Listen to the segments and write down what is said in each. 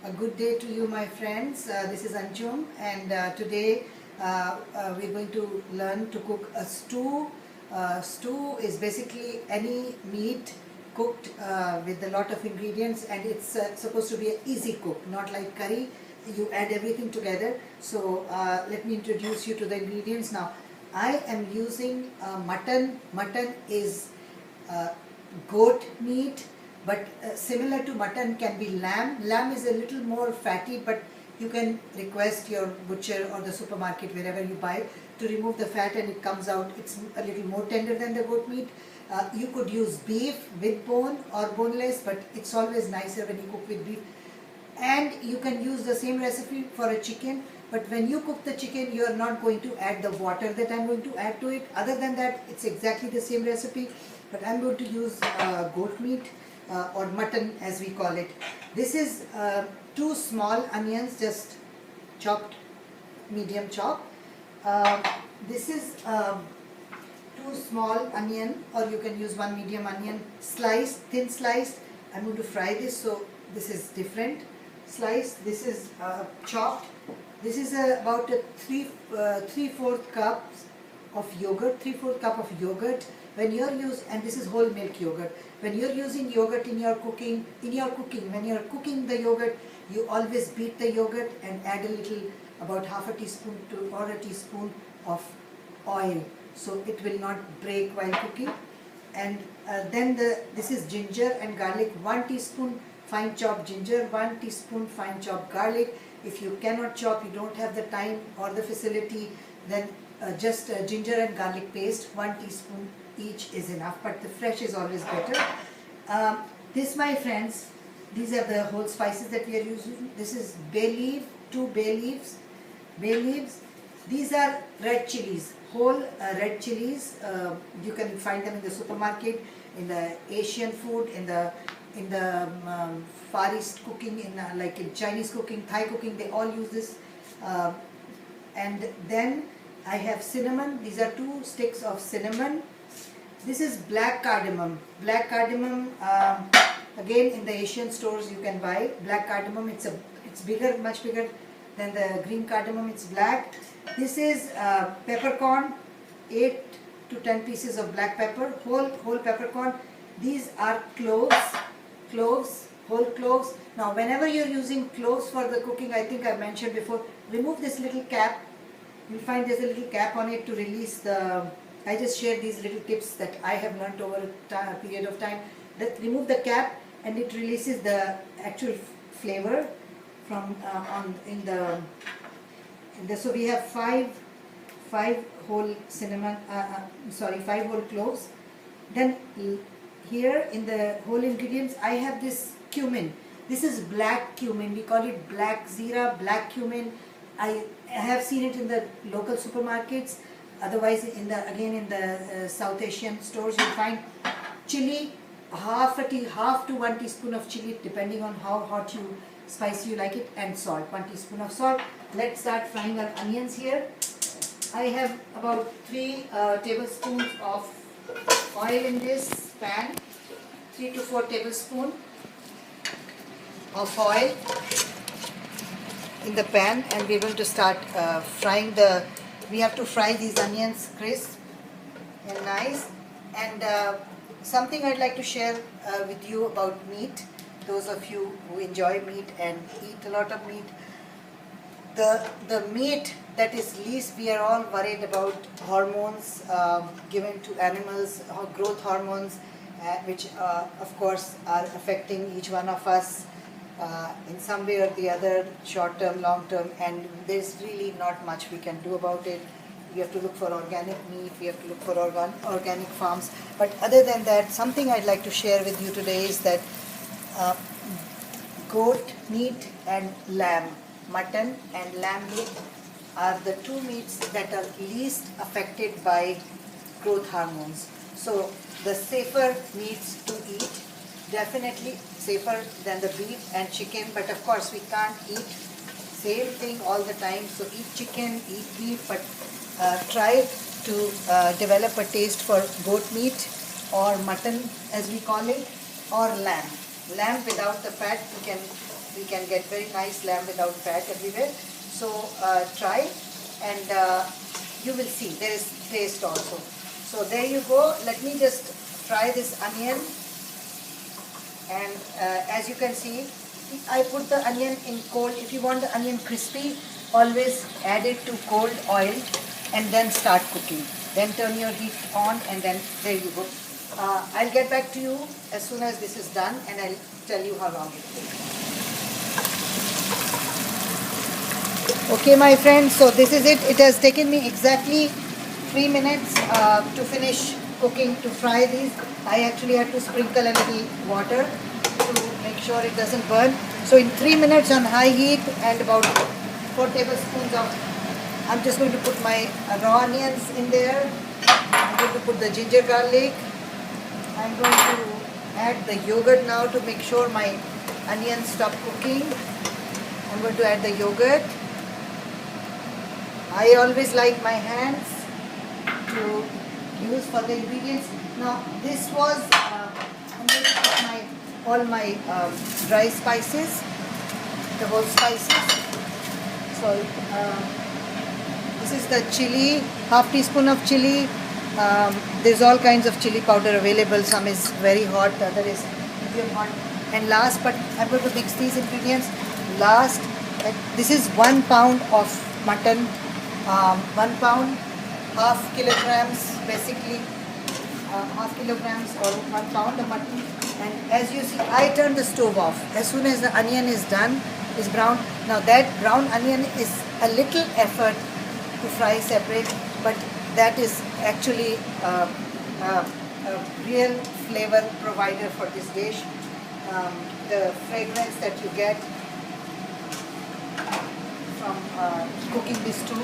A good day to you, my friends. This is Anjum, and today we're going to learn to cook a stew. Stew is basically any meat cooked with a lot of ingredients, and it's supposed to be an easy cook, not like curry. You add everything together. So let me introduce you to the ingredients now. I am using mutton. Mutton is goat meat, but similar to mutton can be lamb. Lamb is a little more fatty, but you can request your butcher or the supermarket, wherever you buy, to remove the fat, and it comes out, it's a little more tender than the goat meat. You could use beef with bone or boneless, but it's always nicer when you cook with beef. And you can use the same recipe for a chicken, but when you cook the chicken, you are not going to add the water that I'm going to add to it. Other than that, it's exactly the same recipe, but I'm going to use goat meat or mutton as we call it. This is 2 small onions, just chopped, medium chop. This is 2 small onion, or you can use 1 medium onion, sliced, thin sliced. I'm going to fry this, so this is different slice. This is chopped. This is about a 3/4 cups of yogurt, 3/4 cup of yogurt. When you're and this is whole milk yogurt. When you're using yogurt in your cooking, when you're cooking the yogurt, you always beat the yogurt and add a little, about half a teaspoon or a teaspoon of oil, so it will not break while cooking. And then this is ginger and garlic, 1 teaspoon fine chopped ginger, 1 teaspoon fine chopped garlic. If you cannot chop, you don't have the time or the facility, then just ginger and garlic paste, 1 teaspoon each is enough, but the fresh is always better. This, my friends, these are the whole spices that we are using. This is bay leaf, 2 bay leaves. These are red chilies, whole red chilies. You can find them in the supermarket, in the Asian food, in the Far East cooking, like in Chinese cooking, Thai cooking, they all use this. And then I have cinnamon. These are 2 sticks of cinnamon. This is black cardamom. Black cardamom, again in the Asian stores you can buy black cardamom. It's bigger, much bigger than the green cardamom. It's black. This is peppercorn, 8 to 10 pieces of black pepper, whole peppercorn. These are cloves, whole cloves. Now whenever you're using cloves for the cooking, I think I mentioned before, remove this little cap. You'll find there's a little cap on it to release the, I just share these little tips that I have learned over a period of time. Remove the cap and it releases the actual flavor from so we have 5 whole cinnamon, 5 whole cloves. Then here in the whole ingredients, I have this cumin. This is black cumin. We call it black zira, black cumin. I have seen it in the local supermarkets. Otherwise, in the South Asian stores, you find chili, half to 1 teaspoon of chili, depending on how hot spicy you like it, and salt, 1 teaspoon of salt. Let's start frying our onions here. I have about 3 tablespoons of oil in this pan, 3 to 4 tablespoons of oil in the pan, and we're going to start frying we have to fry these onions crisp and nice. And something I'd like to share with you about meat, those of you who enjoy meat and eat a lot of meat. The meat that is least, we are all worried about hormones given to animals, growth hormones, which of course are affecting each one of us in some way or the other, short term, long term, and there's really not much we can do about it. We have to look for organic meat, we have to look for organic farms. But other than that, something I'd like to share with you today is that goat meat and lamb, mutton and lamb meat are the 2 meats that are least affected by growth hormones. So the safer meats to eat, definitely safer than the beef and chicken, but of course we can't eat same thing all the time. So eat chicken, eat beef, but try to develop a taste for goat meat or mutton as we call it, or lamb. Lamb without the fat, you can we can get very nice lamb without fat everywhere. So try, and you will see there is taste also. So there you go. Let me just fry this onion, and as you can see, I put the onion in cold. If you want the onion crispy, always add it to cold oil and then start cooking. Then turn your heat on, and then there you go. I'll get back to you as soon as this is done, and I'll tell you how long it takes. Okay, my friends, so this is it. It has taken me exactly 3 minutes to finish cooking, to fry these. I actually had to sprinkle a little water to make sure it doesn't burn. So in 3 minutes on high heat, and about 4 tablespoons of, I'm just going to put my raw onions in there. I'm going to put the ginger garlic. I'm going to add the yogurt now to make sure my onions stop cooking. I'm going to add the yogurt. I always like my hands to use for the ingredients. Now this was, I'm going to put all my dry spices, the whole spices. So this is the chili, half teaspoon of chili. There's all kinds of chili powder available. Some is very hot, the other is medium hot. And last, but I'm going to mix these ingredients. Last, this is 1 pound of mutton. 1 pound, half kilograms, basically half kilograms or 1 pound of mutton. And as you see, I turn the stove off as soon as the onion is done, is brown. Now that brown onion is a little effort to fry separate, but that is actually a real flavor provider for this dish. The fragrance that you get from cooking this stew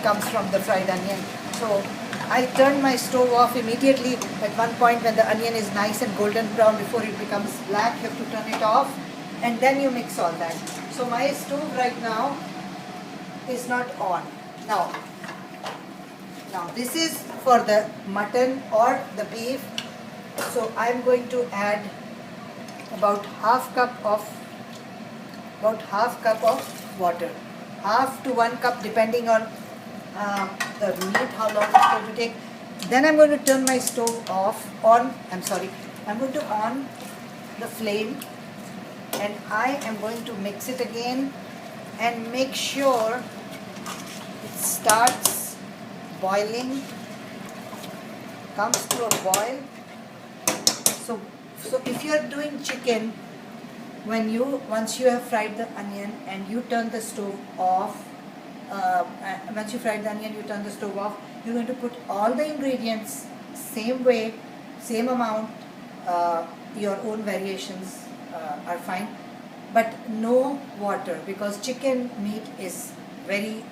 comes from the fried onion. So I turn my stove off immediately at one point when the onion is nice and golden brown. Before it becomes black, you have to turn it off, and then you mix all that. So my stove right now is not on. Now this is for the mutton or the beef. So I'm going to add about half cup of water, half to 1 cup depending on the meat, how long it's going to take. Then I'm going to turn my stove I'm going to on the flame, and I am going to mix it again and make sure it starts boiling, comes to a boil. So if you are doing chicken, once you have fried the onion and you turn the stove off, once you fried the onion, you turn the stove off, you're going to put all the ingredients same way, same amount. Your own variations are fine, but no water, because chicken meat is very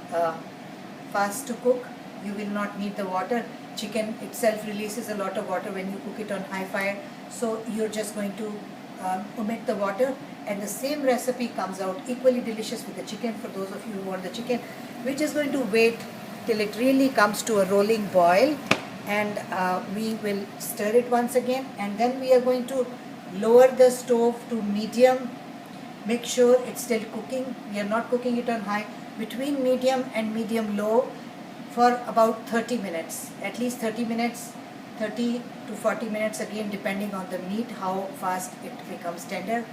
fast to cook. You will not need the water. Chicken itself releases a lot of water when you cook it on high fire, so you're just going to omit the water, and the same recipe comes out equally delicious with the chicken. For those of you who want the chicken, we're just going to wait till it really comes to a rolling boil, and we will stir it once again, and then we are going to lower the stove to medium. Make sure it's still cooking. We are not cooking it on high. Between medium and medium low for about 30 minutes, at least 30 minutes, 30 to 40 minutes again, depending on the meat, how fast it becomes tender.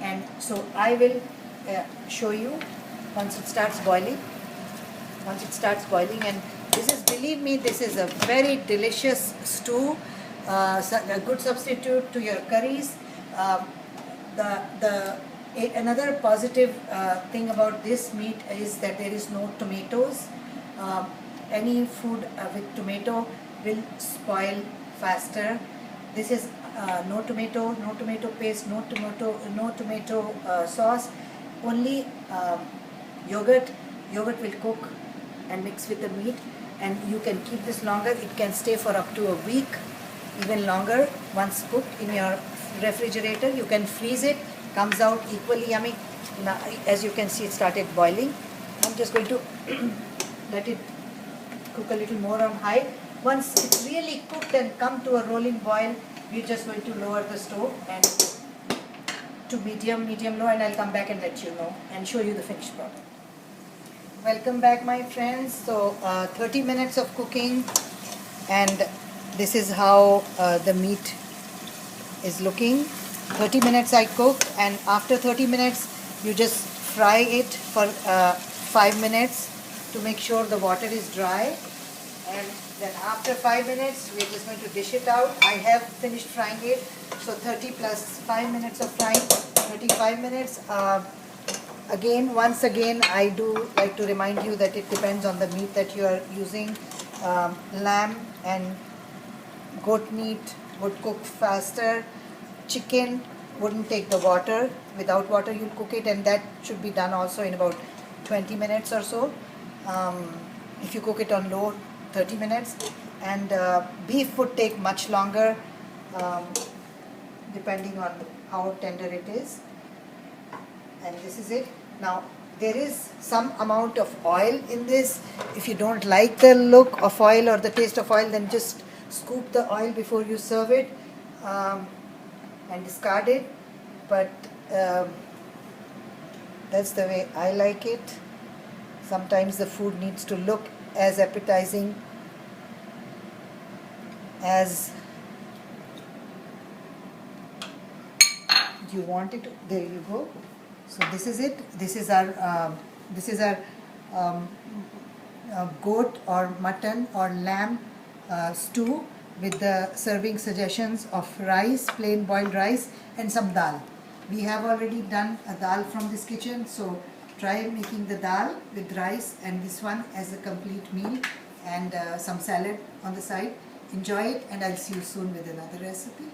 And so I will show you once it starts boiling. Once it starts boiling, and this is, believe me, this is a very delicious stew, a good substitute to your curries. Another positive thing about this meat is that there is no tomatoes. Any food with tomato will spoil faster. This is no tomato paste, no tomato sauce, only yogurt. Yogurt will cook and mix with the meat, and you can keep this longer. It can stay for up to a week, even longer, once cooked in your refrigerator. You can freeze it, comes out equally yummy. Now, as you can see, it started boiling. I'm just going to let it cook a little more on high. Once it's really cooked and come to a rolling boil, we're just going to lower the stove and to medium low, and I'll come back and let you know and show you the finished product. Welcome back, my friends. So 30 minutes of cooking, and this is how the meat is looking. 30 minutes I cooked, and after 30 minutes you just fry it for 5 minutes to make sure the water is dry, and then after 5 minutes we're just going to dish it out. I have finished frying it, so 30 plus 5 minutes of frying, 35 minutes. Once again I do like to remind you that it depends on the meat that you are using. Lamb and goat meat would cook faster. Chicken wouldn't take the water. Without water you'll cook it, and that should be done also in about 20 minutes or so. If you cook it on low, 30 minutes. And beef would take much longer, depending on how tender it is. And this is it. Now there is some amount of oil in this. If you don't like the look of oil or the taste of oil, then just scoop the oil before you serve it and discard it. But that's the way I like it. Sometimes the food needs to look as appetizing as you want it to. There you go. So this is it. This is our goat or mutton or lamb stew with the serving suggestions of rice, plain boiled rice, and some dal. We have already done a dal from this kitchen, so try making the dal with rice and this one as a complete meal, and some salad on the side. Enjoy it, and I'll see you soon with another recipe.